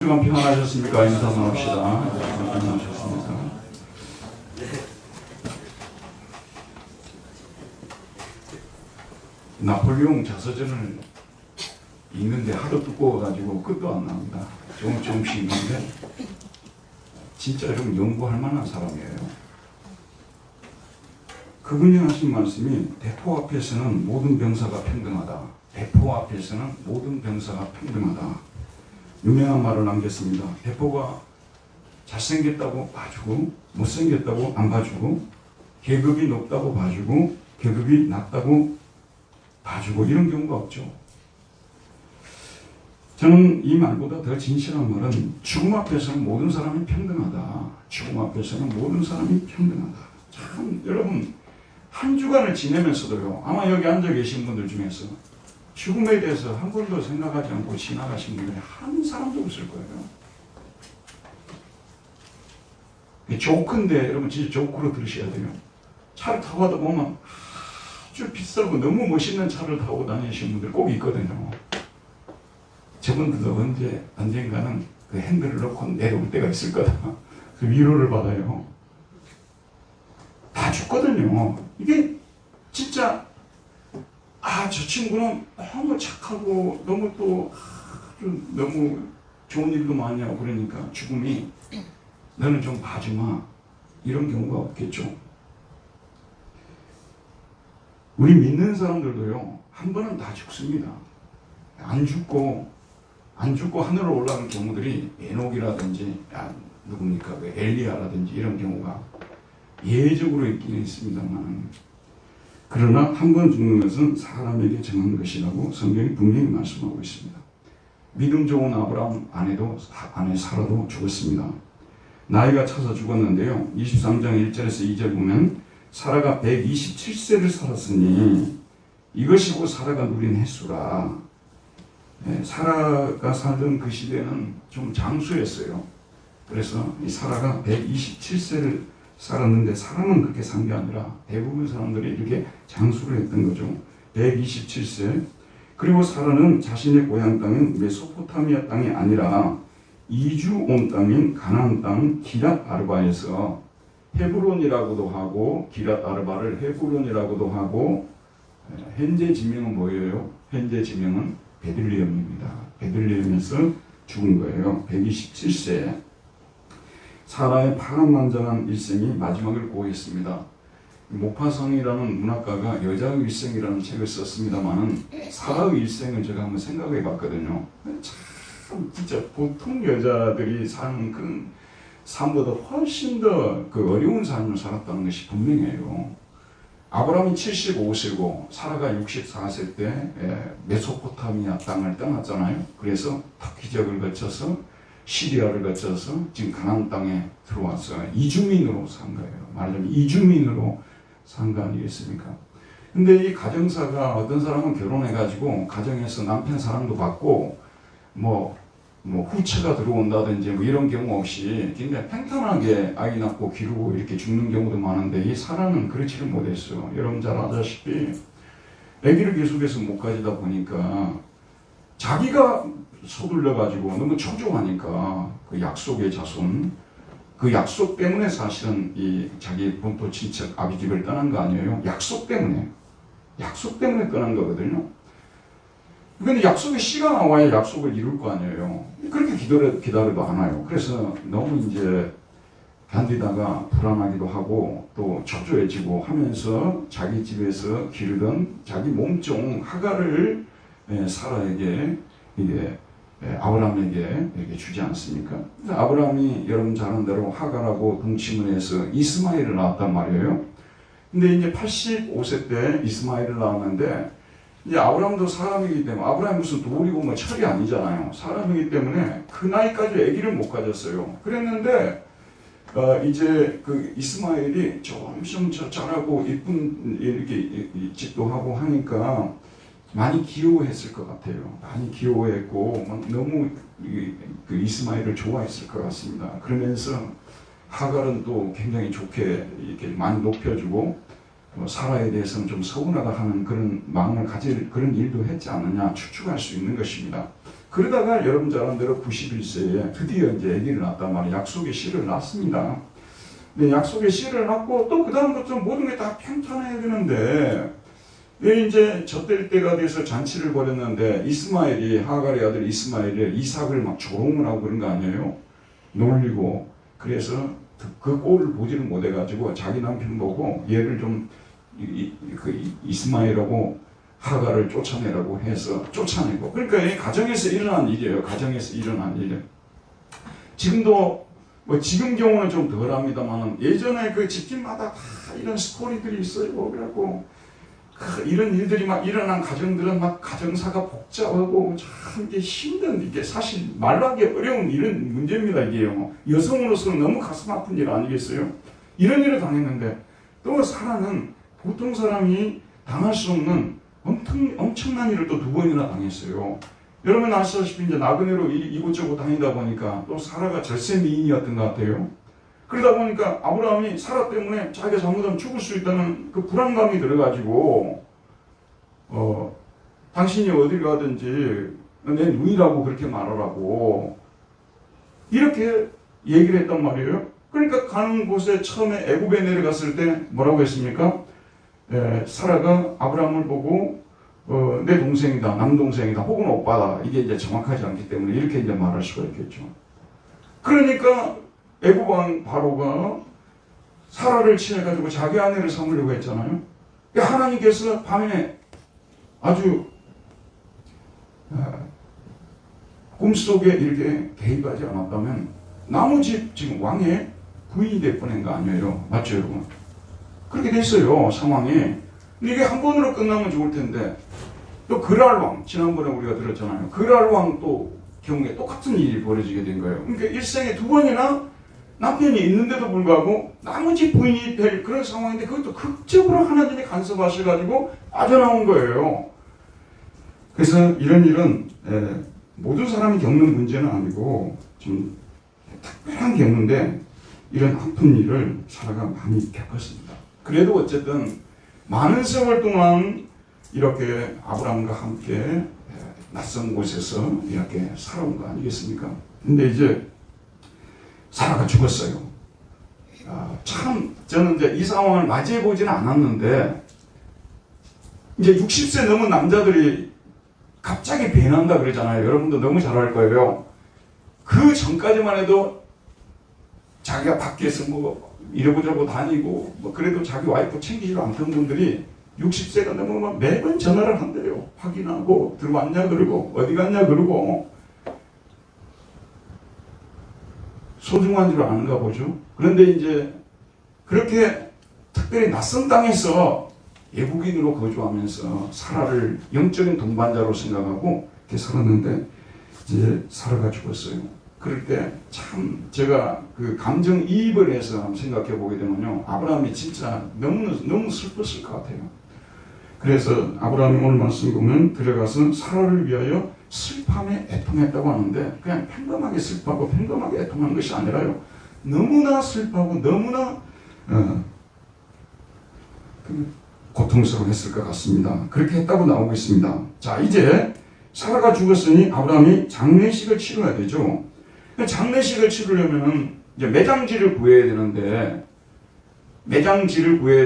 주간 평안하셨습니까? 인사 나눕시다. 평안하셨습니까? 나폴레옹 자서전을 읽는데 하도 두꺼워가지고 끝도 안 납니다. 조금씩 읽는데 진짜 좀 연구할 만한 사람이에요. 그분이 하신 말씀이 대포 앞에서는 모든 병사가 평등하다. 대포 앞에서는 모든 병사가 평등하다. 유명한 말을 남겼습니다. 대포가 잘생겼다고 봐주고 못생겼다고 안 봐주고 계급이 높다고 봐주고 계급이 낮다고 봐주고 이런 경우가 없죠. 저는 이 말보다 더 진실한 말은 죽음 앞에서는 모든 사람이 평등하다. 죽음 앞에서는 모든 사람이 평등하다. 참 여러분 한 주간을 지내면서도요. 아마 여기 앉아 계신 분들 중에서 죽음에 대해서 한 번도 생각하지 않고 지나가신 분들이 한 사람도 없을 거예요. 조크인데 여러분 진짜 조크로 들으셔야 돼요. 차를 타고 가다 보면 아주 비싸고 너무 멋있는 차를 타고 다니시는 분들 꼭 있거든요. 저분들도 언젠가는 그 핸들을 놓고 내려올 때가 있을 거다. 그 위로를 받아요. 다 죽거든요. 이게 진짜 저 친구는 너무 착하고 너무 또 너무 좋은 일도 많이 하고 그러니까 죽음이 너는 좀 봐주마 이런 경우가 없겠죠. 우리 믿는 사람들도요 한 번은 다 죽습니다. 안 죽고 하늘로 올라가는 경우들이 에녹이라든지 누굽니까 그 엘리야라든지 이런 경우가 예외적으로 있기는 있습니다만 그러나 한 번 죽는 것은 사람에게 정한 것이라고 성경이 분명히 말씀하고 있습니다. 믿음 좋은 아브라함 아내 사라도 죽었습니다. 나이가 차서 죽었는데요. 23장 1절에서 2절 보면 사라가 127세를 살았으니 이것이 곧 사라가 누린 횟수라. 사라가 살던 그 시대는 좀 장수였어요. 그래서 이 사라가 127세를 살았는데 사람은 그렇게 산 게 아니라 대부분 사람들이 이렇게 장수를 했던 거죠. 127세. 그리고 사라는 자신의 고향 땅인 메소포타미아 땅이 아니라 이주 온 땅인 가나안 땅 기랏 아르바에서 헤브론이라고도 하고 기랏 아르바를 헤브론이라고도 하고 현재 지명은 뭐예요? 현재 지명은 베들레헴입니다. 베들레헴에서 죽은 거예요. 127세. 사라의 파란만장한 일생이 마지막을 고했습니다. 모파성이라는 문학가가 여자의 일생이라는 책을 썼습니다만 사라의 일생을 제가 한번 생각해 봤거든요. 참 진짜 보통 여자들이 사는 그런 삶보다 훨씬 더 그 어려운 삶을 살았다는 것이 분명해요. 아브라함이 75세고 사라가 64세 때 메소포타미아 땅을 떠났잖아요. 그래서 터키적을 거쳐서 시리아를 거쳐서 지금 가나안 땅에 들어와서 이주민으로 산 거예요. 말하자면 이주민으로 산 거 아니겠습니까? 근데 이 가정사가 어떤 사람은 결혼해가지고 가정에서 남편 사랑도 받고 뭐 후처가 들어온다든지 뭐 이런 경우 없이 굉장히 평탄하게 아이 낳고 기르고 이렇게 죽는 경우도 많은데 이 사라는 그렇지를 못했어요. 여러분 잘 아다시피 아기를 계속해서 못 가지다 보니까 자기가 서둘러가지고 너무 초조하니까 그 약속의 자손 그 약속 때문에 사실은 이 자기 본토 친척 아비 집을 떠난 거 아니에요? 약속 때문에 떠난 거거든요. 근데 약속의 시가 나와야 약속을 이룰 거 아니에요. 그렇게 기다려도 안 와요. 그래서 너무 이제 견디다가 불안하기도 하고 또 초조해지고 하면서 자기 집에서 기르던 자기 몸종 하가를 사라에게 이게 아브라함에게 이렇게 주지 않습니까? 아브라함이 여러분 잘 아는 대로 하갈하고 동침을 해서 이스마엘을 낳았단 말이에요. 근데 이제 85세 때 이스마엘을 낳았는데 이제 아브라함도 사람이기 때문에 아브라함이 무슨 돌이고 뭐 철이 아니잖아요. 사람이기 때문에 그 나이까지 아기를 못 가졌어요. 그랬는데 이제 그 이스마엘이 점점 자라고 이쁜 이렇게 짓도 하고 하니까 많이 귀여워했을 것 같아요. 많이 귀여워했고 너무 그 이스마엘을 좋아했을 것 같습니다. 그러면서 하갈은 또 굉장히 좋게 이렇게 많이 높여주고 사라에 대해서는 좀 서운하다 하는 그런 마음을 가질 그런 일도 했지 않느냐 추측할 수 있는 것입니다. 그 그러다가 여러분 잘 아는 대로 91세에 드디어 이제 아기를 낳았단 말이에요. 약속의 씨를 낳습니다. 근데 약속의 씨를 낳고 또 그 다음부터 모든 게 다 평탄해야 되는데 왜 이제 젖될 때가 돼서 잔치를 벌였는데 이스마엘이 하갈의 아들 이스마엘이 이삭을 막 조롱을 하고 그런 거 아니에요? 놀리고 그래서 그 꼴을 보지를 못해가지고 자기 남편 보고 얘를 좀 이스마엘하고 하갈을 쫓아내라고 해서 쫓아내고 그러니까 이 가정에서 일어난 일이에요. 가정에서 일어난 일이에요. 지금도 뭐 지금 경우는 좀 덜합니다만 예전에 그 집집마다 다 이런 스토리들이 있어요. 그래갖고 이런 일들이 막 일어난 가정들은 막 가정사가 복잡하고 참 이게 힘든 이게 사실 말로 하기 어려운 이런 문제입니다. 이게요. 여성으로서는 너무 가슴 아픈 일 아니겠어요? 이런 일을 당했는데 또 사라는 보통 사람이 당할 수 없는 엄청난 일을 또 두 번이나 당했어요. 여러분 아시다시피 이제 나그네로 이곳저곳 다니다 보니까 또 사라가 절세 미인이었던 것 같아요. 그러다 보니까 아브라함이 사라 때문에 자기가 잘못하면 죽을 수 있다는 그 불안감이 들어가지고 당신이 어딜 가든지 내 누이라고 그렇게 말하라고 이렇게 얘기를 했단 말이에요. 그러니까 가는 곳에 처음에 애굽에 내려갔을 때 뭐라고 했습니까? 사라가 아브라함을 보고 내 동생이다, 남동생이다, 혹은 오빠다. 이게 이제 정확하지 않기 때문에 이렇게 이제 말할 수가 있겠죠. 그러니까 애굽 왕 바로가 사라를 친해가지고 자기 아내를 삼으려고 했잖아요. 하나님께서 밤에 아주 꿈속에 이렇게 개입하지 않았다면 나머지 지금 왕의 부인이 될 뻔한 거 아니에요. 맞죠, 여러분? 그렇게 됐어요, 상황이. 근데 이게 한 번으로 끝나면 좋을 텐데 또 그랄왕, 지난번에 우리가 들었잖아요. 그랄왕 또 경우에 똑같은 일이 벌어지게 된 거예요. 그러니까 일생에 두 번이나 남편이 있는데도 불구하고 나머지 부인이 될 그런 상황인데 그것도 극적으로 하나님이 간섭하셔가지고 빠져나온 거예요. 그래서 이런 일은 모든 사람이 겪는 문제는 아니고 좀 특별한 경우인데 이런 아픈 일을 사라가 많이 겪었습니다. 그래도 어쨌든 많은 세월 동안 이렇게 아브라함과 함께 낯선 곳에서 이렇게 살아온 거 아니겠습니까? 근데 이제 사라가 죽었어요. 참 저는 이제 이 상황을 맞이해 보지는 않았는데 이제 60세 넘은 남자들이 갑자기 배난다 그러잖아요. 여러분도 너무 잘 알 거예요. 그 전까지만 해도 자기가 밖에서 뭐 이러고저러고 다니고 뭐 그래도 자기 와이프 챙기지도 않던 분들이 60세가 넘으면 매번 전화를 한대요. 확인하고 들어왔냐 그러고 어디 갔냐 그러고 소중한 줄 아는가 보죠. 그런데 이제 그렇게 특별히 낯선 땅에서 외국인으로 거주하면서 사라를 영적인 동반자로 생각하고 이렇게 살았는데 이제 사라가 죽었어요. 그럴 때 참 제가 그 감정이입을 해서 한번 생각해 보게 되면요. 아브라함이 진짜 너무 슬펐을 것 같아요. 그래서 아브라함이 오늘 말씀 보면 들어가서 사라를 위하여 슬픔에 애통했다고 하는데 그냥 평범하게 슬퍼하고 평범하게 애통한 것이 아니라요. 너무나 슬퍼하고 너무나 고통스러웠을 것 같습니다. 그렇게 했다고 나오고 있습니다. 자, 이제 사라가 죽었으니 아브라함이 장례식을 치러야 되죠. 장례식을 치르려면 이제 매장지를 구해야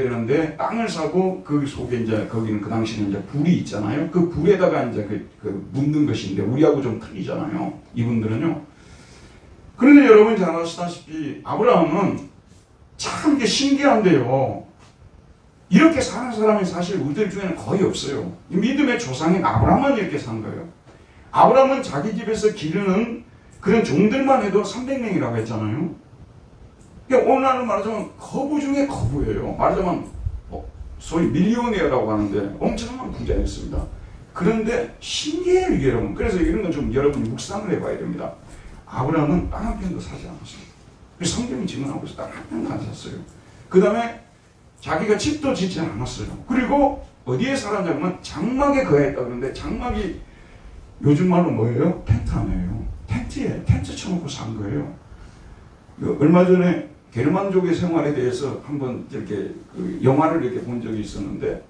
되는데 땅을 사고 그 속에 이제 거기는 그 당시에는 이제 불이 있잖아요. 그 불에다가 이제 그 묻는 것인데 우리하고 좀 틀리잖아요. 이분들은요. 그런데 여러분 잘 아시다시피 아브라함은 참 이게 신기한데요. 이렇게 사는 사람이 사실 우리들 중에는 거의 없어요. 믿음의 조상인 아브라함은 이렇게 산 거예요. 아브라함은 자기 집에서 기르는 그런 종들만 해도 300명이라고 했잖아요. 그러니까 오늘날로 말하자면 거부 중에 거부예요. 말하자면 소위 밀리오네어라고 하는데 엄청난 부자였습니다. 그런데 신기해요, 이게 여러분. 그래서 이런 건 좀 여러분이 묵상을 해봐야 됩니다. 아브라함은 땅 한 편도 사지 않았어요. 성경이 증언하고 있어요. 땅 한 편도 안 샀어요. 그 다음에 자기가 집도 짓지 않았어요. 그리고 어디에 살았냐면 장막에 거했다 그러는데 장막이 요즘 말로 뭐예요? 텐트 아니에요. 텐트 쳐놓고 산 거예요. 얼마 전에 게르만족의 생활에 대해서 한번 이렇게 영화를 이렇게 본 적이 있었는데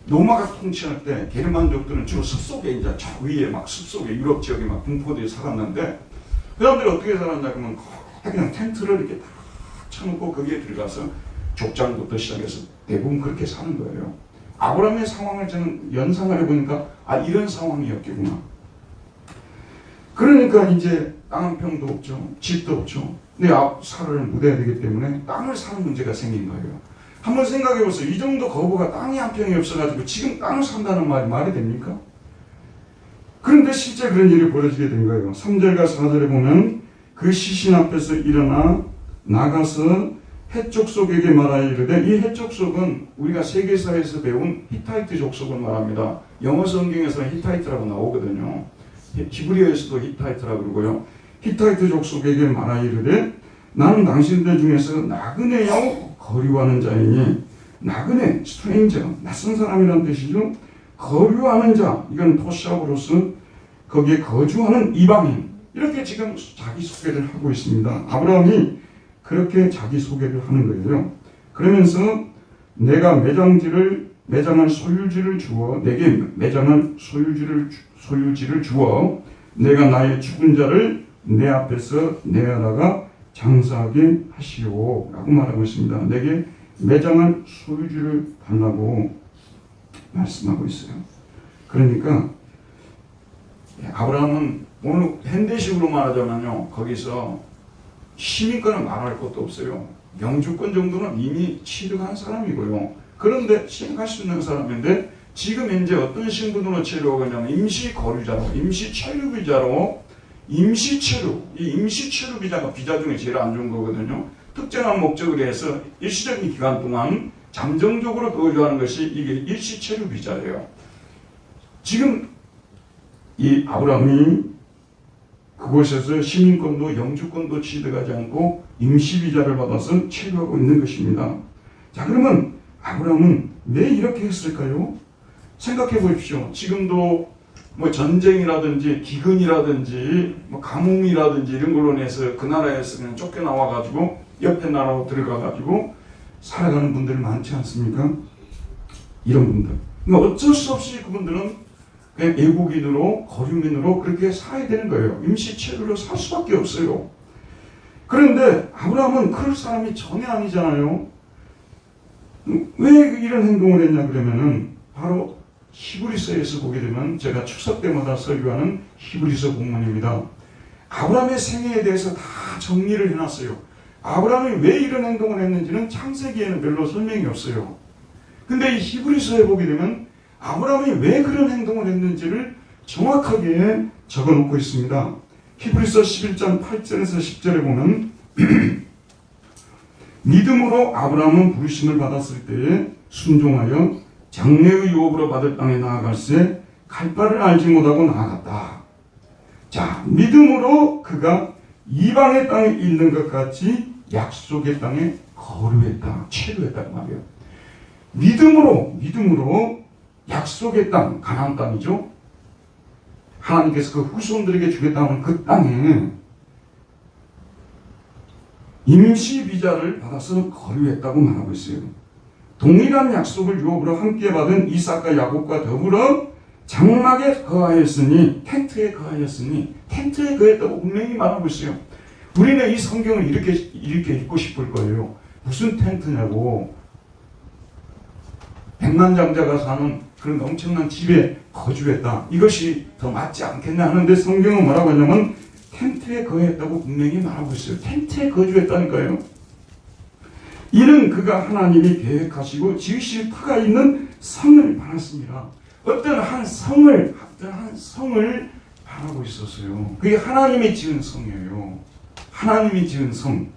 로마가 통치할 때 게르만족들은 주로 숲속에 이제 저 위에 막 숲속에 유럽 지역에 막 분포되어 살았는데 그 사람들이 어떻게 살았냐 그러면 그냥 텐트를 이렇게 다 쳐놓고 거기에 들어가서 족장부터 시작해서 대부분 그렇게 사는 거예요. 아브라함의 상황을 저는 연상을 해보니까 이런 상황이었겠구나. 그러니까 이제 땅 한 평도 없죠. 집도 없죠. 근데 살을 묻어야 되기 때문에 땅을 사는 문제가 생긴 거예요. 한번 생각해보세요. 이 정도 거부가 땅이 한 평이 없어가지고 지금 땅을 산다는 말이 됩니까? 그런데 실제 그런 일이 벌어지게 된 거예요. 3절과 4절에 보면 그 시신 앞에서 일어나 나가서 헷 족속에게 말하여 이르되, 이 헷 족속은 우리가 세계사에서 배운 히타이트 족속을 말합니다. 영어 성경에서는 히타이트라고 나오거든요. 히브리어에서도 히타이트라고 그러고요. 히타이트 족속에게 말하여 이르되 나는 당신들 중에서 나그네요 거류하는 자이니, 나그네, 스트레인저, 낯선 사람이라는 뜻이죠. 거류하는 자, 이건 토시아브로스, 거기에 거주하는 이방인, 이렇게 지금 자기소개를 하고 있습니다. 아브라함이 그렇게 자기소개를 하는 거예요. 그러면서 내가 매장한 소유지를 주어, 내게 매장한 소유지를 주어 내가 나의 죽은 자를 내 앞에서 내어다가 장사하게 하시오 라고 말하고 있습니다. 내게 매장한 소유지를 달라고 말씀하고 있어요. 그러니까 아브라함은 오늘 현대식으로 말하자면요, 거기서 시민권은 말할 것도 없어요. 영주권 정도는 이미 취득한 사람이고요. 그런데 시행할 수 있는 사람인데 지금 현재 어떤 신분으로 체류하고 있냐면 임시거류자로, 임시체류비자로, 임시체류, 이 임시체류 비자가 비자 중에 제일 안 좋은 거거든요. 특정한 목적을 위해서 일시적인 기간 동안 잠정적으로 거주하는 것이 이게 일시체류 비자예요. 지금 이 아브라함이 그곳에서 시민권도 영주권도 취득하지 않고 임시비자를 받아서 체류하고 있는 것입니다. 자, 그러면 아브라함은 왜 이렇게 했을까요? 생각해 보십시오. 지금도 뭐 전쟁이라든지 기근이라든지 뭐 가뭄이라든지 이런 걸로 인해서 그 나라에서 그냥 쫓겨나와가지고 옆에 나라로 들어가가지고 살아가는 분들 많지 않습니까? 이런 분들. 그러니까 어쩔 수 없이 그분들은 그냥 외국인으로, 거류민으로 그렇게 살아야 되는 거예요. 임시체류로 살 수밖에 없어요. 그런데 아브라함은 그럴 사람이 전혀 아니잖아요. 왜 이런 행동을 했냐 그러면은 바로 히브리서에서 보게 되면 제가 추석 때마다 설교하는 히브리서 본문입니다. 아브라함의 생애에 대해서 다 정리를 해놨어요. 아브라함이 왜 이런 행동을 했는지는 창세기에는 별로 설명이 없어요. 근데 이 히브리서에 보게 되면 아브라함이 왜 그런 행동을 했는지를 정확하게 적어놓고 있습니다. 히브리서 11장 8절에서 10절에 보면 믿음으로 아브라함은 부르심을 받았을 때에 순종하여 장래의 유업으로 받을 땅에 나아갈새 갈 바를 알지 못하고 나아갔다. 자, 믿음으로 그가 이방의 땅에 있는 것 같이 약속의 땅에 거류했다, 체류했단 말이에요. 믿음으로 약속의 땅, 가나안 땅이죠. 하나님께서 그 후손들에게 주겠다는 그 땅에 임시 비자를 받아서 거류했다고 말하고 있어요. 동일한 약속을 유업으로 함께 받은 이삭과 야곱과 더불어 장막에 거하였으니, 텐트에 거했다고 분명히 말하고 있어요. 우리는 이 성경을 이렇게 읽고 싶을 거예요. 무슨 텐트냐고. 백만장자가 사는 그런 엄청난 집에 거주했다, 이것이 더 맞지 않겠냐 하는데 성경은 뭐라고 하냐면 텐트에 거했다고 분명히 말하고 있어요. 텐트에 거주했다니까요. 이는 그가 하나님이 계획하시고 지으실 터가 있는 성을 바랐습니다. 어떤 한 성을 바라고 있었어요. 그게 하나님이 지은 성이에요. 하나님이 지은 성.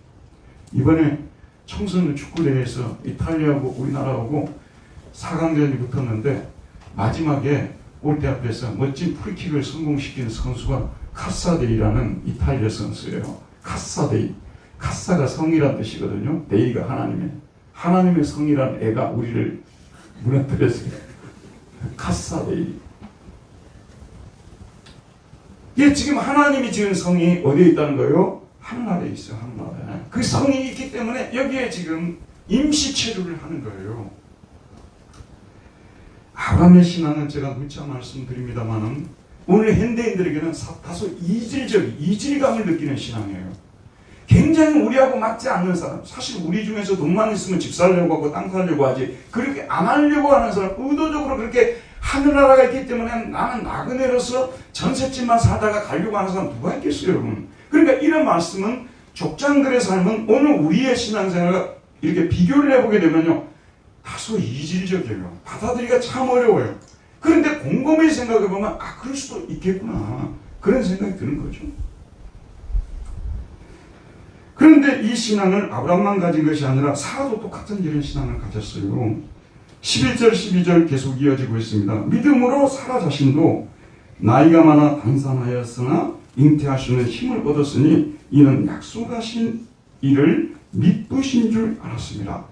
이번에 청소년 축구대회에서 이탈리아하고 우리나라하고 4강전이 붙었는데 마지막에 골대 앞에서 멋진 프리킥을 성공시킨 선수가 카사데이라는 이탈리아 선수예요. 카사데이. 카사가 성이란 뜻이거든요. 데이가 하나님의 성이란 애가 우리를 무너뜨렸어요. 카사데이. 이게 지금 하나님이 지은 성이 어디에 있다는 거예요? 하늘나라에 있어요. 하늘나라에. 그 성이 있기 때문에 여기에 지금 임시체류를 하는 거예요. 아브라함의 신앙은 제가 누차 말씀드립니다만은 오늘 현대인들에게는 다소 이질감을 느끼는 신앙이에요. 굉장히 우리하고 맞지 않는 사람, 사실 우리 중에서 돈만 있으면 집 살려고 하고 땅 살려고 하지, 그렇게 안 하려고 하는 사람, 의도적으로 그렇게 하늘나라가 있기 때문에 나는 나그네로서 전셋집만 사다가 가려고 하는 사람 누가 있겠어요, 여러분? 그러니까 이런 말씀은 족장들의 삶은 오늘 우리의 신앙생활과 이렇게 비교를 해보게 되면요, 다소 이질적이에요. 받아들이기가 참 어려워요. 그런데 곰곰이 생각해보면 그럴 수도 있겠구나, 그런 생각이 드는 거죠. 그런데 이 신앙을 아브라함만 가진 것이 아니라 사라도 똑같은 이런 신앙을 가졌어요. 11절 12절 계속 이어지고 있습니다. 믿음으로 사라 자신도 나이가 많아 단산하였으나 잉태할 수 있는 힘을 얻었으니 이는 약속하신 이를 믿으신 줄 알았습니다.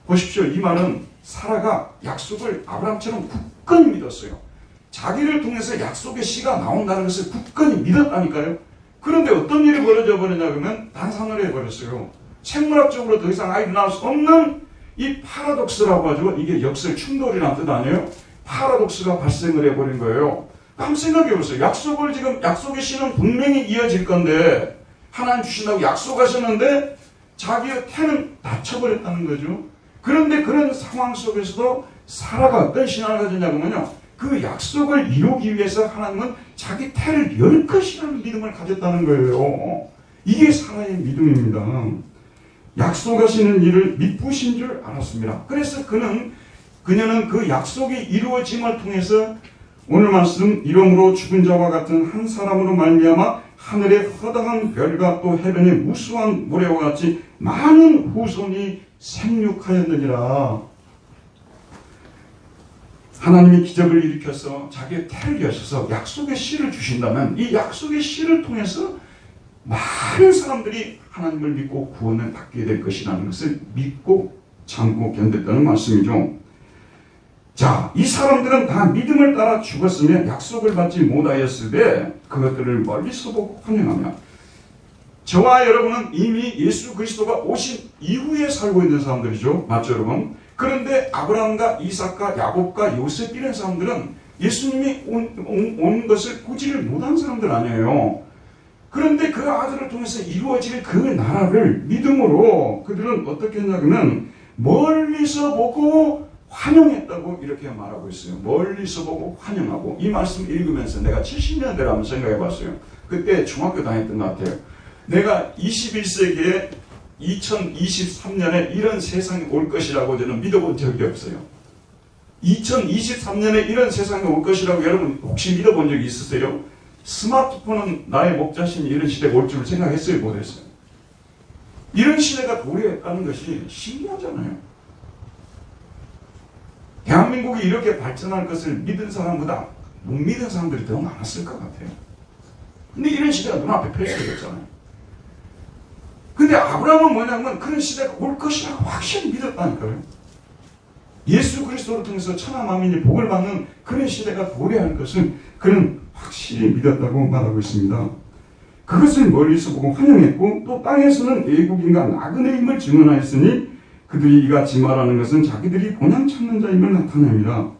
보십시오. 이 말은 사라가 약속을 아브라함처럼 굳건히 믿었어요. 자기를 통해서 약속의 씨가 나온다는 것을 굳건히 믿었다니까요. 그런데 어떤 일이 벌어져 버렸냐 그러면 단산을 해버렸어요. 생물학적으로 더 이상 아이를 낳을 수 없는 이 파라독스라고 하죠. 이게 역설 충돌이라는 뜻 아니에요? 파라독스가 발생을 해버린 거예요. 한번 생각해보세요. 약속의 씨는 분명히 이어질 건데 하나님 주신다고 약속하셨는데 자기의 태는 닫혀버렸다는 거죠. 그런데 그런 상황 속에서도 사라가 어떤 신앙을 가졌냐면요, 그 약속을 이루기 위해서 하나님은 자기 태를 열 것이라는 믿음을 가졌다는 거예요. 이게 사라의 믿음입니다. 약속하시는 일을 믿으신 줄 알았습니다. 그래서 그녀는 그 약속이 이루어짐을 통해서 오늘 말씀 이름으로 죽은 자와 같은 한 사람으로 말미암아 하늘의 허다한 별과 또 해변의 무수한 모래와 같이 많은 후손이 생육하였느니라. 하나님이 기적을 일으켜서 자기의 태를 여셔서 약속의 씨를 주신다면 이 약속의 씨를 통해서 많은 사람들이 하나님을 믿고 구원을 받게 될 것이라는 것을 믿고 참고 견뎠다는 말씀이죠. 자, 이 사람들은 다 믿음을 따라 죽었으며 약속을 받지 못하였을 때 그것들을 멀리서 보고 환영하며, 저와 여러분은 이미 예수 그리스도가 오신 이후에 살고 있는 사람들이죠. 맞죠, 여러분? 그런데 아브라함과 이삭과 야곱과 요셉 이런 사람들은 예수님이 온 것을 보지를 못한 사람들 아니에요. 그런데 그 아들을 통해서 이루어질 그 나라를 믿음으로 그들은 어떻게 했냐면 멀리서 보고 환영했다고 이렇게 말하고 있어요. 멀리서 보고 환영하고. 이 말씀 읽으면서 내가 70년대를 한번 생각해 봤어요. 그때 중학교 다녔던 것 같아요. 내가 21세기에 2023년에 이런 세상이 올 것이라고 저는 믿어본 적이 없어요. 2023년에 이런 세상이 올 것이라고 여러분 혹시 믿어본 적이 있으세요? 스마트폰은 나의 목자신 이런 시대가 올 줄 생각했어요? 못했어요? 이런 시대가 도래했다는 것이 신기하잖아요. 대한민국이 이렇게 발전할 것을 믿은 사람보다 못 믿은 사람들이 더 많았을 것 같아요. 근데 이런 시대가 눈앞에 펼쳐졌잖아요. 근데 아브라함은 뭐냐면 그런 시대가 올 것이라고 확실히 믿었다니까요. 예수 그리스도를 통해서 천하 만민이 복을 받는 그런 시대가 도래할 것을 그는 확실히 믿었다고 말하고 있습니다. 그것을 멀리서 보고 환영했고 또 땅에서는 애국인과 나그네임을 증언하였으니 그들이 이같이 말하는 것은 자기들이 본향 찾는 자임을 나타냅니다.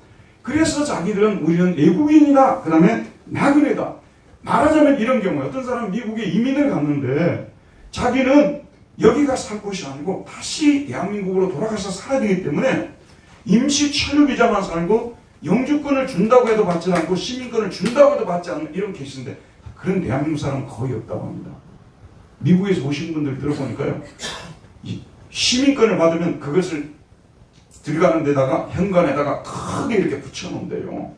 그래서 자기들은 우리는 애국인이다, 그 다음에 나그네다. 말하자면 이런 경우에 어떤 사람은 미국에 이민을 갔는데 자기는 여기가 살 곳이 아니고 다시 대한민국으로 돌아가서 살아야 되기 때문에 임시 체류비자만 살고 영주권을 준다고 해도 받지 않고 시민권을 준다고 해도 받지 않는 이런 케이스인데 그런 대한민국 사람은 거의 없다고 합니다. 미국에서 오신 분들 들어보니까요, 시민권을 받으면 그것을 들어가는 데다가 현관에다가 크게 이렇게 붙여놓은대요.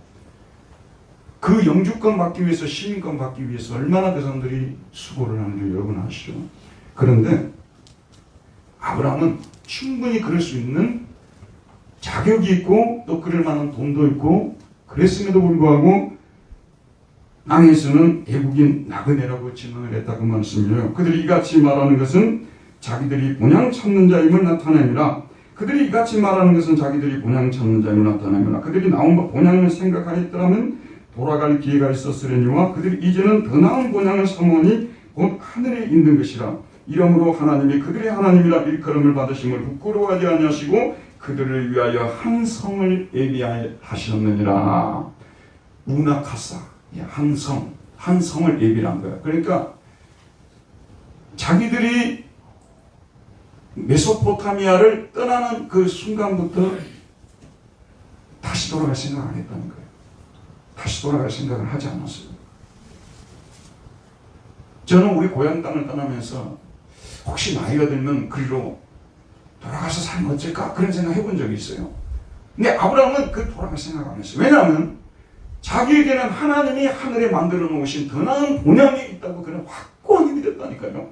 그 영주권 받기 위해서 시민권 받기 위해서 얼마나 그 사람들이 수고를 하는지 여러분 아시죠? 그런데 아브라함은 충분히 그럴 수 있는 자격이 있고 또 그럴 만한 돈도 있고 그랬음에도 불구하고 땅에서는 애국인 나그네라고 지명을 했다고 말씀이에요. 그들이 이같이 말하는 것은 자기들이 본향 찾는 자임을 나타냅니다. 그들이 이같이 말하는 것은 자기들이 본향 찾는 자임을 나타냅니다. 그들이 나온 본향을 생각하였더라면 돌아갈 기회가 있었으려니와 그들이 이제는 더 나은 본향을 사모하니 곧 하늘에 있는 것이라. 이러므로 하나님이 그들의 하나님이라 일컬음을 받으심을 부끄러워하지 아니하시고 그들을 위하여 한 성을 예비하셨느니라. 우나카사, 한 성을 예비한 거야. 그러니까 자기들이 메소포타미아를 떠나는 그 순간부터 다시 돌아갈 생각 안 했다는 거예요. 다시 돌아갈 생각을 하지 않았어요. 저는 우리 고향 땅을 떠나면서 혹시 나이가 들면 그리로 돌아가서 살면 어쩔까? 그런 생각 해본 적이 있어요. 근데 아브라함은 그 돌아갈 생각 안 했어요. 왜냐하면 자기에게는 하나님이 하늘에 만들어 놓으신 더 나은 본향이 있다고 그런 확고하게 믿었다니까요.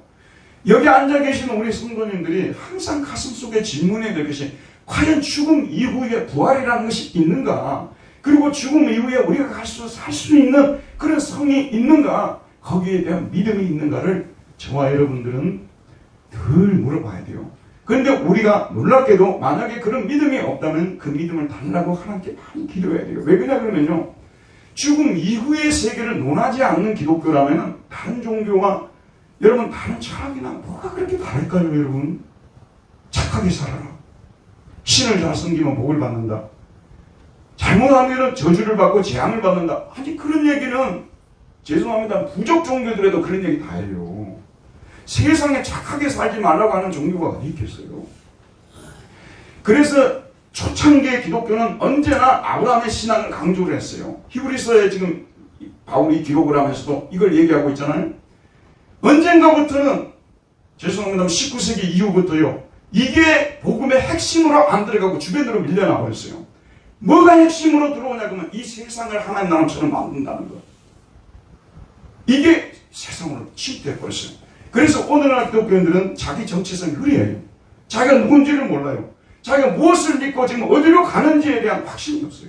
여기 앉아 계시는 우리 성도님들이 항상 가슴 속에 질문해야 될 것이 과연 죽음 이후에 부활이라는 것이 있는가? 그리고 죽음 이후에 우리가 살 수 있는 그런 성이 있는가? 거기에 대한 믿음이 있는가를 저와 여러분들은 늘 물어봐야 돼요. 그런데 우리가 놀랍게도 만약에 그런 믿음이 없다면 그 믿음을 달라고 하나님께 많이 기도해야 돼요. 왜 그러냐 그러면요, 죽음 이후의 세계를 논하지 않는 기독교라면 다른 종교와 여러분 다른 철학이나 뭐가 그렇게 다를까요? 여러분 착하게 살아라, 신을 잘 섬기면 복을 받는다, 잘못하면 저주를 받고 재앙을 받는다. 아니 그런 얘기는 죄송합니다, 부족 종교들에도 그런 얘기 다 해요. 세상에 착하게 살지 말라고 하는 종교가 어디 있겠어요? 그래서 초창기의 기독교는 언제나 아브라함의 신앙을 강조를 했어요. 히브리서에 지금 바울이 기록을 하면서도 이걸 얘기하고 있잖아요. 언젠가부터는 죄송합니다, 19세기 이후부터요, 이게 복음의 핵심으로 안 들어가고 주변으로 밀려나고 있어요. 뭐가 핵심으로 들어오냐 그러면 이 세상을 하나님 나라처럼 만든다는 거. 이게 세상으로 침투해 버렸어요. 그래서 오늘날 기독교인들은 자기 정체성이 흐려요. 자기가 누군지를 몰라요. 자기가 무엇을 믿고 지금 어디로 가는지에 대한 확신이 없어요.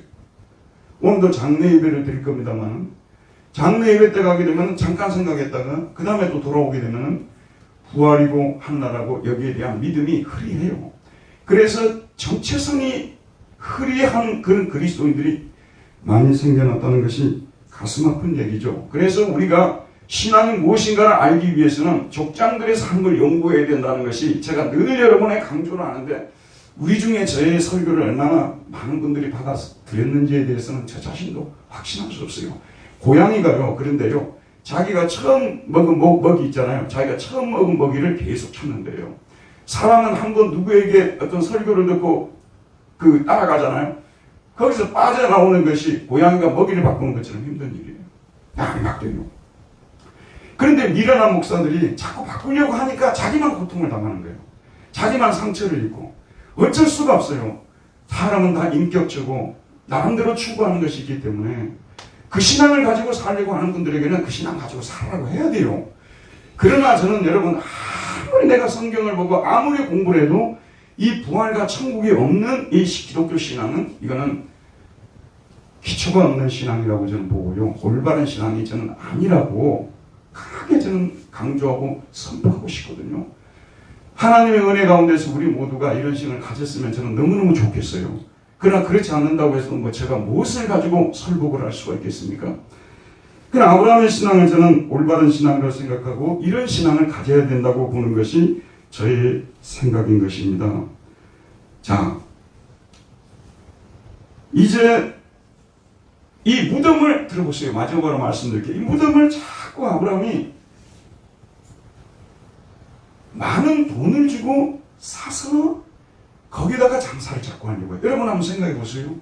오늘도 장례 예배를 드릴 겁니다만, 장례 예배 때 가게 되면 잠깐 생각했다가 그 다음에 또 돌아오게 되면 부활이고 한나라고 여기에 대한 믿음이 흐리해요. 그래서 정체성이 흐리한 그런 그리스도인들이 많이 생겨났다는 것이 가슴 아픈 얘기죠. 그래서 우리가 신앙이 무엇인가를 알기 위해서는 족장들에서 한 걸 연구해야 된다는 것이 제가 늘 여러분에 강조를 하는데, 우리 중에 저의 설교를 얼마나 많은 분들이 받아 들었는지에 대해서는 저 자신도 확신할 수 없어요. 고양이가요, 그런데요, 자기가 처음 먹은 먹이 있잖아요. 자기가 처음 먹은 먹이를 계속 찾는데요. 사람은 한번 누구에게 어떤 설교를 듣고 따라가잖아요. 거기서 빠져나오는 것이 고양이가 먹이를 바꾸는 것처럼 힘든 일이에요. 막막돼요. 그런데 미련한 목사들이 자꾸 바꾸려고 하니까 자기만 고통을 당하는 거예요. 자기만 상처를 입고. 어쩔 수가 없어요. 사람은 다 인격적이고 나름대로 추구하는 것이 있기 때문에 그 신앙을 가지고 살려고 하는 분들에게는 그 신앙 가지고 살라고 해야 돼요. 그러나 저는 여러분, 아무리 내가 성경을 보고 아무리 공부를 해도 이 부활과 천국이 없는 이 기독교 신앙은 이거는 기초가 없는 신앙이라고 저는 보고요, 올바른 신앙이 저는 아니라고 강하게 저는 강조하고 선포하고 싶거든요. 하나님의 은혜 가운데서 우리 모두가 이런 신을 가졌으면 저는 너무너무 좋겠어요. 그러나 그렇지 않는다고 해서 제가 무엇을 가지고 설복을 할 수가 있겠습니까? 그러나 아브라함의 신앙을 저는 올바른 신앙이라고 생각하고 이런 신앙을 가져야 된다고 보는 것이 저의 생각인 것입니다. 자, 이제 이 무덤을 들어보세요. 마지막으로 말씀드릴게요. 이 무덤을 자꾸 아브라함이 많은 돈을 주고 사서 거기다가 장사를 자꾸 하려고 해요. 여러분 한번 생각해 보세요.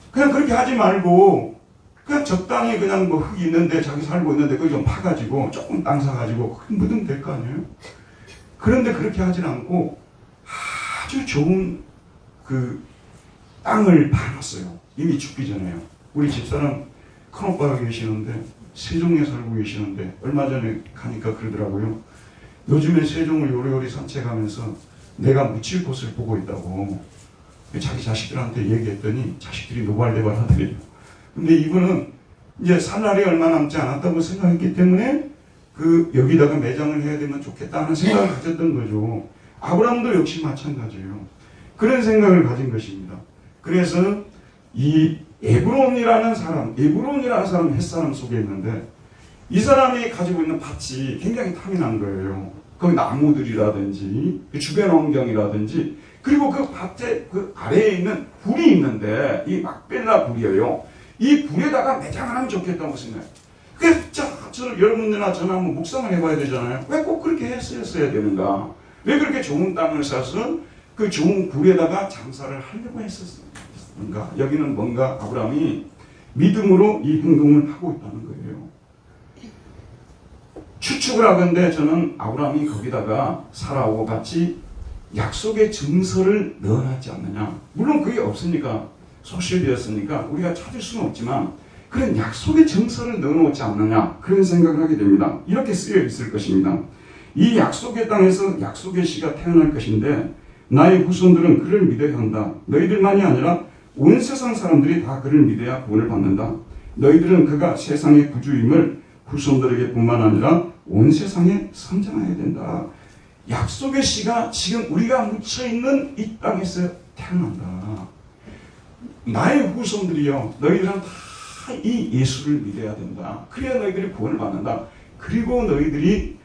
그냥 그렇게 하지 말고 그냥 적당히 그냥 뭐 흙이 있는데 자기 살고 있는데 그거 좀 파가지고 조금 땅 사가지고 큰 무덤 될 거 아니에요? 그런데 그렇게 하진 않고 아주 좋은 그 땅을 파놨어요. 이미 죽기 전에요. 우리 집사람 큰오빠가 계시는데 세종에 살고 계시는데 얼마 전에 가니까 그러더라고요. 요즘에 세종을 요리요리 산책하면서 내가 묻힐 곳을 보고 있다고 자기 자식들한테 얘기했더니 자식들이 노발대발 하더래요. 근데 이분은 이제 살 날이 얼마 남지 않았다고 생각했기 때문에 여기다가 매장을 해야 되면 좋겠다 하는 생각을 가졌던 거죠. 아브라함도 역시 마찬가지예요. 그런 생각을 가진 것입니다. 그래서 이 에브론이라는 사람 햇사람 속에 있는데 이 사람이 가지고 있는 밭이 굉장히 탐이 난 거예요. 거기 나무들이라든지 주변 환경이라든지 그리고 그 밭에 그 아래에 있는 불이 있는데 이 막벨라 불이에요. 이 불에다가 매장을 하면 좋겠다고 생각해요. 그래서 여러분들이나 저나 한번 묵상을 해봐야 되잖아요. 왜 꼭 그렇게 했어야 되는가? 왜 그렇게 좋은 땅을 사서 그 좋은 굴에다가 장사를 하려고 했었는가? 여기는 뭔가 아브라함이 믿음으로 이 행동을 하고 있다는 거예요. 추측을 하건대 저는 아브라함이 거기다가 사라하고 같이 약속의 증서를 넣어놨지 않느냐. 물론 그게 없으니까 소실되었으니까 우리가 찾을 수는 없지만 그런 약속의 증서를 넣어놓지 않느냐 그런 생각을 하게 됩니다. 이렇게 쓰여 있을 것입니다. 이 약속의 땅에서 약속의 씨가 태어날 것인데 나의 후손들은 그를 믿어야 한다. 너희들만이 아니라 온 세상 사람들이 다 그를 믿어야 구원을 받는다. 너희들은 그가 세상의 구주임을 후손들에게 뿐만 아니라 온 세상에 선전해야 된다. 약속의 씨가 지금 우리가 묻혀있는 이 땅에서 태어난다. 나의 후손들이요, 너희들은 다 이 예수를 믿어야 된다. 그래야 너희들이 구원을 받는다. 그리고 너희들이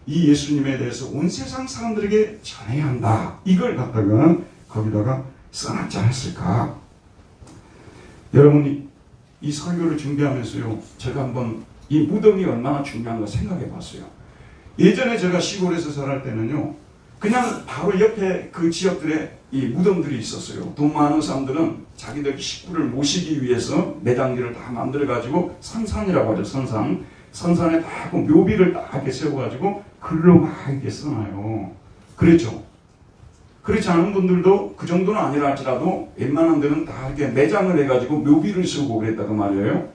이 예수님에 대해서 온 세상 사람들에게 전해야 한다. 이걸 갖다가 거기다가 써놨지 않았을까? 여러분이 이 설교를 준비하면서요, 제가 한번 이 무덤이 얼마나 중요한가 생각해 봤어요. 예전에 제가 시골에서 살할 때는요, 그냥 바로 옆에 그 지역들에 이 무덤들이 있었어요. 돈 많은 사람들은 자기들 식구를 모시기 위해서 매장지를 다 만들어가지고 선산이라고 하죠. 선산에 다 하고 묘비를 딱 이렇게 세워가지고 글로 막 이렇게 써놔요. 그렇죠. 그렇지 않은 분들도 그 정도는 아니라 할지라도 웬만한 데는 다 이렇게 매장을 해가지고 묘비를 세우고 그랬다고 말이에요.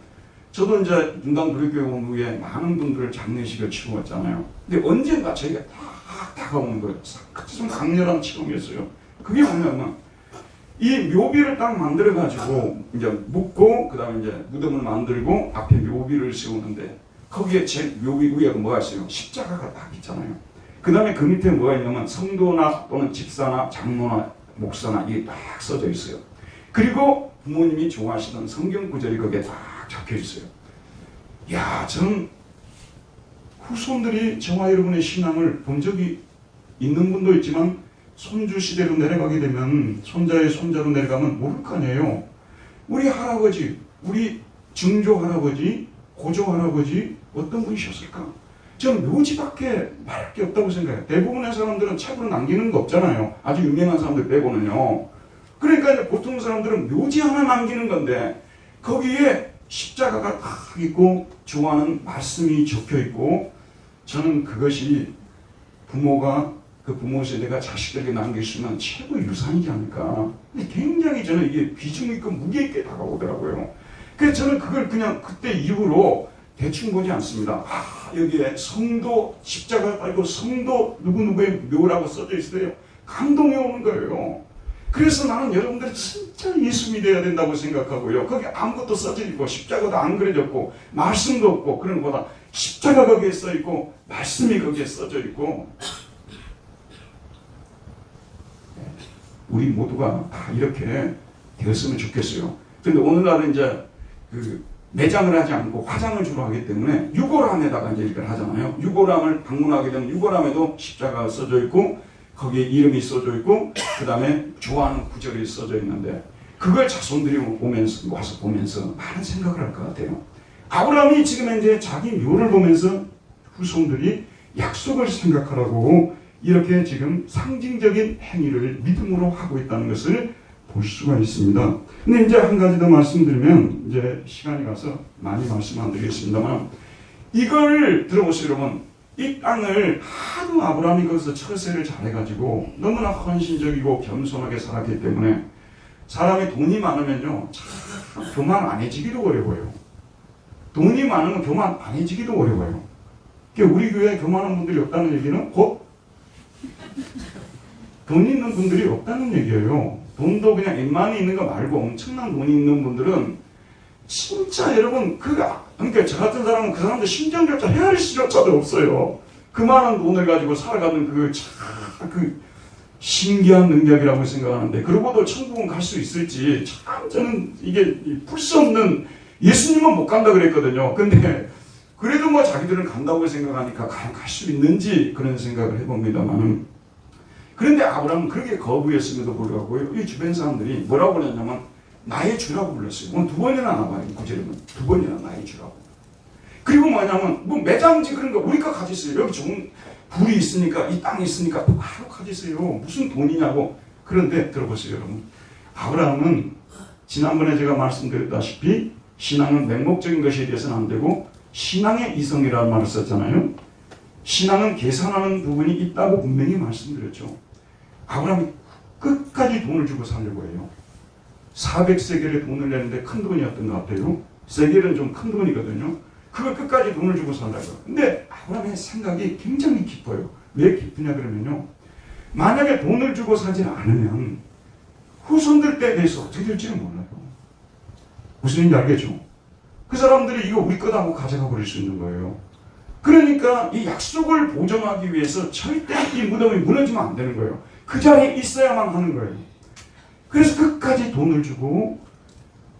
저도 이제 분당도립교회 온 후에 많은 분들을 장례식을 치러 왔잖아요. 근데 언젠가 저희가 딱 다가오는 거예요. 좀 강렬한 체험이었어요. 그게 뭐냐면 이 묘비를 딱 만들어가지고 이제 묻고 그 다음에 이제 무덤을 만들고 앞에 묘비를 세우는데 거기에 제 묘비 위에 뭐가 있어요? 십자가가 딱 있잖아요. 그 다음에 그 밑에 뭐가 있냐면 성도나 또는 집사나 장로나 목사나 이게 딱 써져 있어요. 그리고 부모님이 좋아하시던 성경 구절이 거기에 딱 적혀 있어요. 야, 저는 후손들이 저와 여러분의 신앙을 본 적이 있는 분도 있지만 손주 시대로 내려가게 되면 손자의 손자로 내려가면 모를 거 아니에요. 우리 할아버지, 우리 증조 할아버지, 고조 할아버지 어떤 분이셨을까? 저는 묘지밖에 말할 게 없다고 생각해요. 대부분의 사람들은 책으로 남기는 거 없잖아요. 아주 유명한 사람들 빼고는요. 그러니까 이제 보통 사람들은 묘지 하나 남기는 건데 거기에 십자가가 딱 있고 좋아하는 말씀이 적혀 있고 저는 그것이 부모가 그 부모 세대가 자식들에게 남길 수 있는 최고의 유산이지 않을까. 근데 굉장히 저는 이게 비중 있고 무게 있게 다가오더라고요. 그래서 저는 그걸 그냥 그때 이후로 대충 보지 않습니다. 아, 여기에 성도 십자가 달고 성도 누구누구의 묘라고 써져 있어요. 감동이 오는 거예요. 그래서 나는 여러분들이 진짜 예수 믿어야 된다고 생각하고요. 거기 아무것도 써져 있고 십자가도 안 그려졌고 말씀도 없고 그런 것보다 십자가 거기에 써 있고 말씀이 거기에 써져 있고 우리 모두가 다 이렇게 되었으면 좋겠어요. 그런데 오늘날은 이제 그 매장을 하지 않고 화장을 주로 하기 때문에 유골함에다가 이제 이걸 하잖아요. 유골함을 방문하게 되면 유골함에도 십자가가 써져 있고 거기에 이름이 써져 있고 그 다음에 좋아하는 구절이 써져 있는데 그걸 자손들이 와서 보면서 많은 생각을 할 것 같아요. 아브라함이 지금 이제 자기 묘를 보면서 후손들이 약속을 생각하라고 이렇게 지금 상징적인 행위를 믿음으로 하고 있다는 것을 볼 수가 있습니다. 근데 이제 한 가지 더 말씀드리면 이제 시간이 가서 많이 말씀 안 드리겠습니다만 이걸 들어보세요, 여러분. 이 땅을 하도 아브라함이 거기서 처세를 잘해가지고 너무나 헌신적이고 겸손하게 살았기 때문에 사람이 돈이 많으면요 참 교만 안 해지기도 어려워요. 돈이 많으면 교만 안 해지기도 어려워요. 그러니까 우리 교회에 교만한 분들이 없다는 얘기는 곧 돈 있는 분들이 없다는 얘기예요. 돈도 그냥 웬만히 있는 거 말고 엄청난 돈이 있는 분들은 진짜 여러분 그러니까 저 같은 사람은 그 사람들 심정조차 헤아릴 수조차도 없어요. 그 많은 돈을 가지고 살아가는 그 신기한 능력이라고 생각하는데 그러고도 천국은 갈 수 있을지 참 저는 이게 풀 수 없는 예수님은 못 간다 그랬거든요. 근데 그래도 뭐 자기들은 간다고 생각하니까 과연 갈 수 있는지 그런 생각을 해봅니다만은 그런데 아브라함은 그렇게 거부했음에도 불구하고 이 주변 사람들이 뭐라고 그랬냐면 나의 주라고 불렀어요. 오늘 두 번이나 나와요. 구절에는 두 번이나 나의 주라고. 그리고 뭐냐면 뭐 매장지 그런 거 우리가 가졌어요. 여기 좋은 불이 있으니까 이 땅이 있으니까 바로 가졌어요. 무슨 돈이냐고. 그런데 들어보세요, 여러분. 아브라함은 지난번에 제가 말씀드렸다시피 신앙은 맹목적인 것에 대해서는 안 되고 신앙의 이성이라는 말을 썼잖아요. 신앙은 계산하는 부분이 있다고 분명히 말씀드렸죠. 아브라함이 끝까지 돈을 주고 살려고 해요. 400세겔의 돈을 내는데 큰 돈이었던 것 같아요. 세겔은 좀 큰 돈이거든요. 그걸 끝까지 돈을 주고 살라고요. 근데 아브라함의 생각이 굉장히 깊어요. 왜 깊으냐 그러면요. 만약에 돈을 주고 사지 않으면 후손들 때에 대해서 어떻게 될지는 몰라요. 무슨 얘기인지 알겠죠? 그 사람들이 이거 우리 거다고 가져가 버릴 수 있는 거예요. 그러니까 이 약속을 보정하기 위해서 절대 이 무덤이 무너지면 안 되는 거예요. 그 자리에 있어야만 하는 거예요. 그래서 끝까지 돈을 주고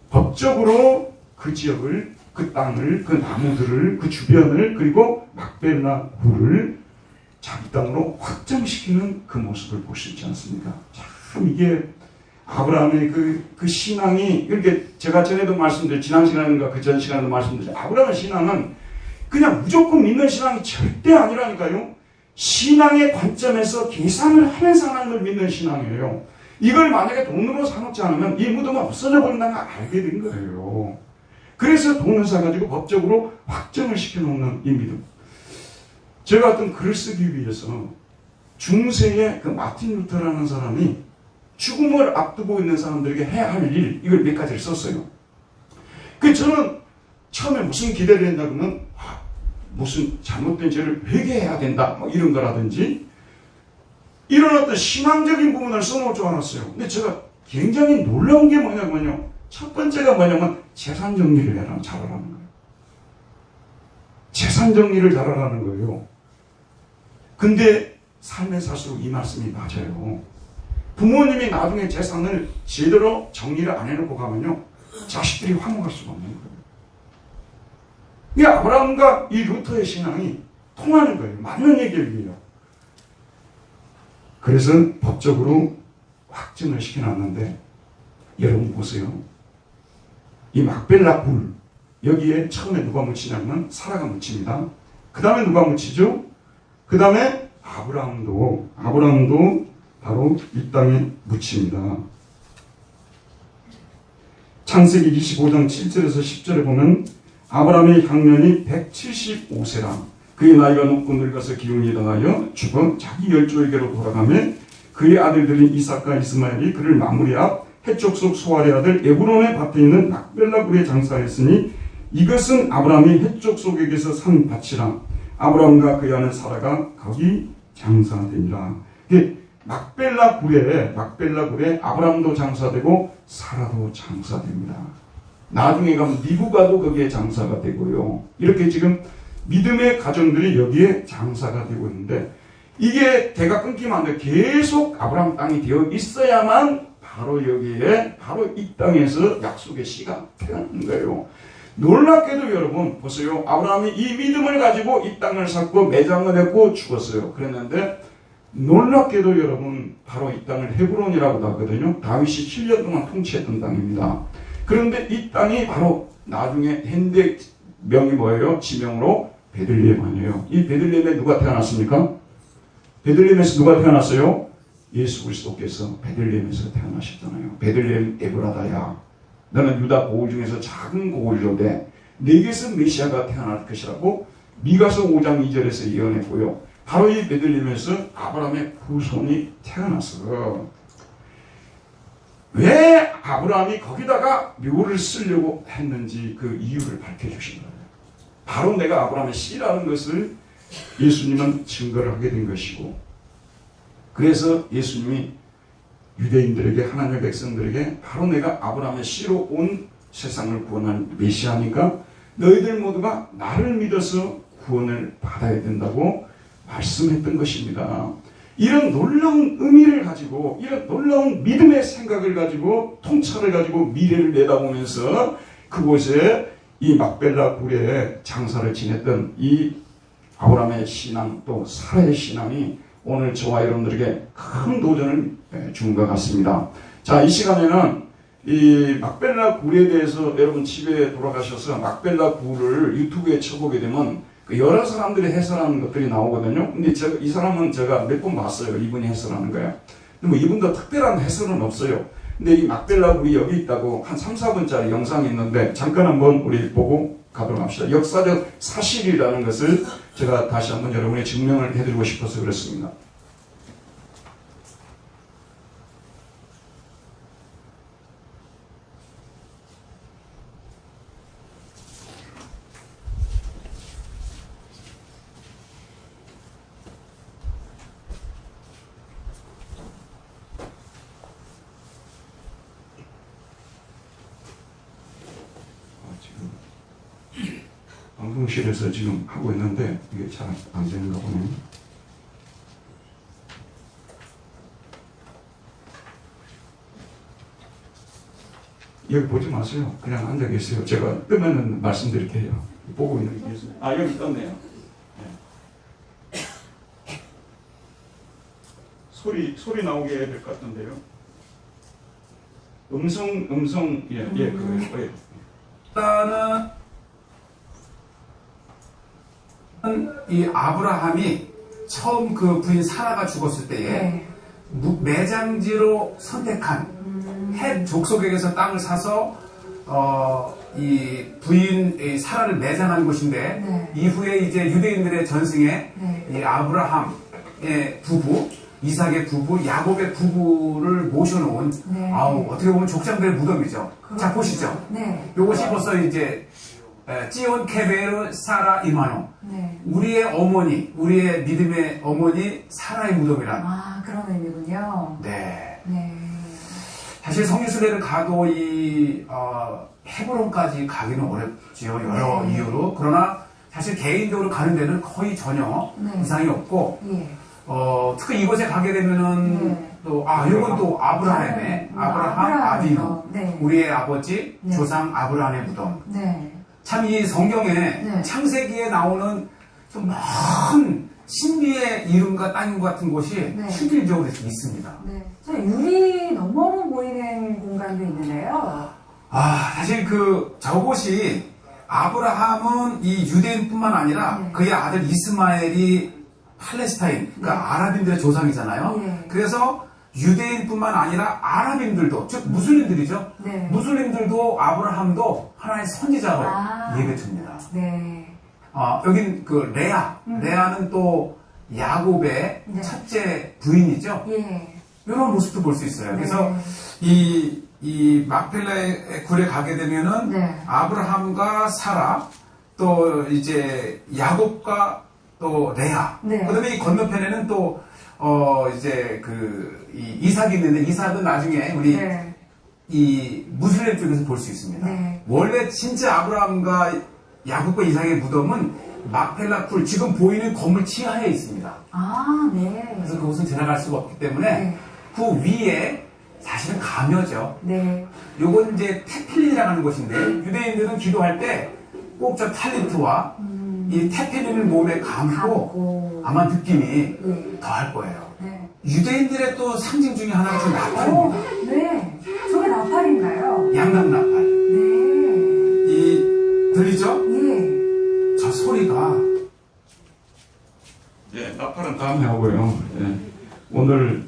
법적으로 그 지역을, 그 땅을, 그 나무들을, 그 주변을, 그리고 막벨라 굴을 자기 땅으로 확장시키는 그 모습을 볼 수 있지 않습니까? 참 이게 아브라함의 그 신앙이, 이렇게 제가 전에도 말씀드렸죠. 지난 시간인가 그 전 시간에도 말씀드렸죠. 아브라함의 신앙은 그냥 무조건 믿는 신앙이 절대 아니라니까요. 신앙의 관점에서 계산을 하면서 하나님을 믿는 신앙이에요. 이걸 만약에 돈으로 사놓지 않으면 이 무덤은 없어져 버린다는 걸 알게 된 거예요. 그래서 돈을 사가지고 법적으로 확정을 시켜놓는 이 믿음. 제가 어떤 글을 쓰기 위해서 중세의 그 마틴 루터라는 사람이 죽음을 앞두고 있는 사람들에게 해야 할 일, 이걸 몇 가지를 썼어요. 그 저는 처음에 무슨 기대를 했냐 그러면 무슨 잘못된 죄를 회개해야 된다 뭐 이런 거라든지 이런 어떤 신앙적인 부분을 써놓을 줄 알았어요. 근데 제가 굉장히 놀라운 게 뭐냐면요. 첫 번째가 뭐냐면 재산 정리를 잘하라는 거예요. 재산 정리를 잘하라는 거예요. 근데 삶에 살수록 이 말씀이 맞아요. 부모님이 나중에 재산을 제대로 정리를 안 해놓고 가면요. 자식들이 화목할 수가 없는 거예요. 이 아브라함과 이 루터의 신앙이 통하는 거예요. 맞는 얘기예요. 그래서 법적으로 확증을 시켜놨는데 여러분 보세요. 이 막벨라 굴 여기에 처음에 누가 묻히냐면 사라가 묻힙니다. 그 다음에 누가 묻히죠? 그 다음에 아브라함도 바로 이 땅에 묻힙니다. 창세기 25장 7절에서 10절에 보면 아브라함의 향년이 175세라 그의 나이가 높고 늙어서 기운이 다하여 죽어 자기 열조에게로 돌아가며 그의 아들들인 이삭과 이스마엘이 그를 마무리 앞 헷족속 소알의 아들 에브론의 밭에 있는 막벨라 굴에 장사했으니 이것은 아브라함이 헷족속에게서 산 밭이라 아브라함과 그의 아내 사라가 거기 장사되니라. 막벨라 굴에 아브라함도 장사되고 사라도 장사됩니다. 나중에 가면 리브가도 거기에 장사가 되고요. 이렇게 지금 믿음의 가정들이 여기에 장사가 되고 있는데 이게 대가 끊기면 안 돼. 계속 아브라함 땅이 되어 있어야만 바로 여기에 바로 이 땅에서 약속의 씨가 태어나는 거예요. 놀랍게도 여러분 보세요. 아브라함이 이 믿음을 가지고 이 땅을 샀고 매장을 했고 죽었어요. 그랬는데 놀랍게도 여러분 바로 이 땅을 헤브론이라고 하거든요. 다윗이 7년 동안 통치했던 땅입니다. 그런데 이 땅이 바로 나중에 현대 명이 뭐예요? 지명으로 베들레헴 아니에요. 이 베들레헴에 누가 태어났습니까? 베들레헴에서 누가 태어났어요? 예수 그리스도께서 베들레헴에서 태어나셨잖아요. 베들레헴 에브라다야. 너는 유다 고을 중에서 작은 고을로되 네게서 메시아가 태어날 것이라고 미가서 5장 2절에서 예언했고요. 바로 이 베들레헴에서 아브라함의 후손이 태어났어. 왜 아브라함이 거기다가 묘를 쓰려고 했는지 그 이유를 밝혀주신 거예요. 바로 내가 아브라함의 씨라는 것을 예수님은 증거를 하게 된 것이고 그래서 예수님이 유대인들에게 하나님의 백성들에게 바로 내가 아브라함의 씨로 온 세상을 구원할 메시아니까 너희들 모두가 나를 믿어서 구원을 받아야 된다고 말씀했던 것입니다. 이런 놀라운 의미를 가지고 이런 놀라운 믿음의 생각을 가지고 통찰을 가지고 미래를 내다보면서 그곳에 이 막벨라 굴에 장사를 지냈던 이 아브라함의 신앙 또 사라의 신앙이 오늘 저와 여러분들에게 큰 도전을 준 것 같습니다. 자, 이 시간에는 이 막벨라 굴에 대해서 여러분 집에 돌아가셔서 막벨라 굴을 유튜브에 쳐보게 되면 그 여러 사람들이 해설하는 것들이 나오거든요. 근데 이 사람은 제가 몇 번 봤어요. 이분이 해설하는 거예요. 근데 뭐 이분도 특별한 해설은 없어요. 근데 이 막벨라 굴이 여기 있다고 한 3, 4분짜리 영상이 있는데 잠깐 한번 우리 보고 가도록 합시다. 역사적 사실이라는 것을 제가 다시 한번 여러분의 증명을 해드리고 싶어서 그렇습니다. 방송실에서 지금 하고 있는데 이게 잘 안 되는가 보네요. 여기 보지 마세요. 그냥 앉아 계세요. 제가 뜨면은 말씀드릴게요. 보고 있는 게 있어요. 아, 여기 떴네요. 네. 소리 나오게 해야 될 것 같은데요. 음성, 그거예요. 일단은 이 아브라함이 처음 그 부인 사라가 죽었을 때에 매장지로 선택한 헷 족속에게서 땅을 사서 이 부인 사라를 매장한 곳인데 이후에 이제 유대인들의 전승에 이 아브라함의 부부, 이삭의 부부, 야곱의 부부를 모셔놓은 어떻게 보면 족장들의 무덤이죠. 자, 보시죠. 요것이 벌써 이제 찌온 케베르 사라 이마노. 우리의 어머니, 우리의 믿음의 어머니 사라의 무덤이란. 아, 그런 의미군요. 네. 네. 사실 성유순례를 가도 이 헤브론까지 가기는 어렵지요. 여러 이유로. 그러나 사실 개인적으로 가는 데는 거의 전혀 이상이 없고 특히 이곳에 가게 되면은 또 이건 또 아브라함의 아브라함 아비누. 우리의 아버지 조상 아브라함의 무덤. 참 이 성경에 창세기에 나오는 좀 먼 신비의 이름과 땅인 것 같은 곳이 실질적으로 있습니다. 저 유리 너머로 보이는 공간도 있는데요. 사실 저곳이 아브라함은 이 유대인뿐만 아니라 그의 아들 이스마엘이 팔레스타인, 그러니까 아랍인들의 조상이잖아요. 그래서 유대인뿐만 아니라 아랍인들도, 즉 무슬림들이죠. 무슬림들도 아브라함도 하나의 선지자로 예배 듭니다. 여긴 레아는 또 야곱의 첫째 부인이죠. 이런 모습도 볼 수 있어요. 그래서 이 막펠라의 굴에 가게 되면은 아브라함과 사라, 또 이제 야곱과 또 레아, 그다음에 이 건너편에는 또 이제 이 이삭이 있는데 이삭은 나중에 우리 이 무슬림 쪽에서 볼 수 있습니다. 원래 진짜 아브라함과 야곱과 이삭의 무덤은 막펠라 굴, 지금 보이는 건물 지하에 있습니다. 그래서 그곳은 들어갈 수가 없기 때문에 그 위에 사실은 가며죠. 요건 이제 테필린이라고 하는 곳인데 유대인들은 기도할 때 꼭 저 탈리트와 이 테필린을 몸에 감고 아마 느낌이 더할 거예요. 유대인들의 또 상징 중에 하나가 저 나팔입니다. 저게 나팔인가요? 양락 나팔. 들리죠? 저 소리가. 나팔은 다음에 하고요. 오늘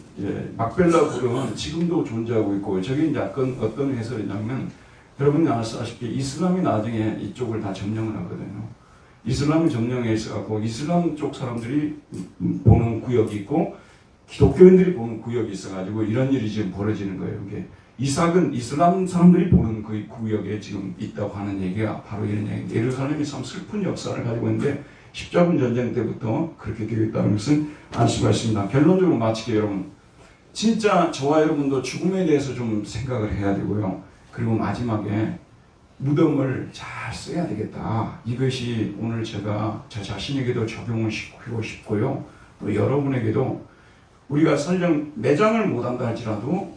막벨라 굴은 지금도 존재하고 있고 저게 이제 어떤 해설이냐면 여러분이 아시다시피 이슬람이 나중에 이쪽을 다 점령을 하거든요. 이슬람이 점령해서 갖고 이슬람 쪽 사람들이 보는 구역이 있고 기독교인들이 보는 구역이 있어가지고 이런 일이 지금 벌어지는 거예요. 이게 이삭은 이슬람 사람들이 보는 그 구역에 지금 있다고 하는 얘기가 바로 이런 얘기. 예루살렘이 참 슬픈 역사를 가지고 있는데 십자군 전쟁 때부터 그렇게 되어 있다는 것은 알 수가 있습니다. 결론적으로 마치게 여러분, 진짜 저와 여러분도 죽음에 대해서 좀 생각을 해야 되고요. 그리고 마지막에 무덤을 잘 써야 되겠다. 이것이 오늘 제가 저 자신에게도 적용을 시키고 싶고요. 또 여러분에게도 우리가 설령 매장을 못한다 할지라도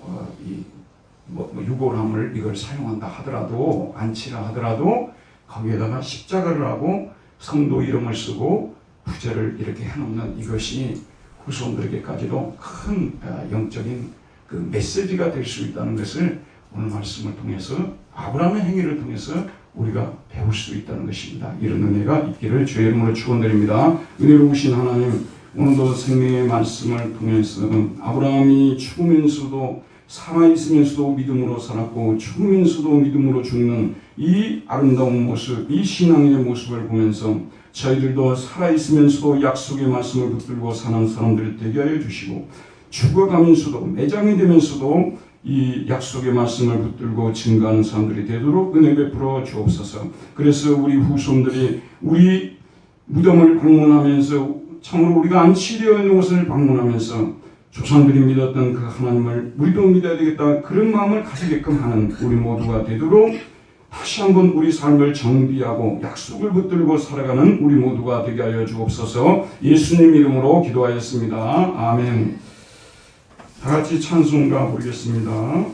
유골함을 이걸 사용한다 하더라도 안치라 하더라도 거기에다가 십자가를 하고 성도 이름을 쓰고 부제를 이렇게 해놓는 이것이 후손들에게까지도 큰 영적인 그 메시지가 될 수 있다는 것을 오늘 말씀을 통해서 아브라함의 행위를 통해서 우리가 배울 수 있다는 것입니다. 이런 은혜가 있기를 주의 이름으로 축원드립니다. 은혜로우신 하나님, 오늘도 생명의 말씀을 통해서 아브라함이 죽으면서도 살아있으면서도 믿음으로 살았고 죽으면서도 믿음으로 죽는 이 아름다운 모습, 이 신앙의 모습을 보면서 저희들도 살아있으면서도 약속의 말씀을 붙들고 사는 사람들이 되게 하여 주시고, 죽어가면서도 매장이 되면서도 이 약속의 말씀을 붙들고 증거하는 사람들이 되도록 은혜 베풀어 주옵소서. 그래서 우리 후손들이 우리 무덤을 방문하면서, 참으로 우리가 안치되어 있는 곳을 방문하면서 조상들이 믿었던 그 하나님을 우리도 믿어야 되겠다, 그런 마음을 가지게끔 하는 우리 모두가 되도록 다시 한번 우리 삶을 정비하고 약속을 붙들고 살아가는 우리 모두가 되게 하여 주옵소서. 예수님 이름으로 기도하였습니다. 아멘. 다 같이 찬송가 부르겠습니다.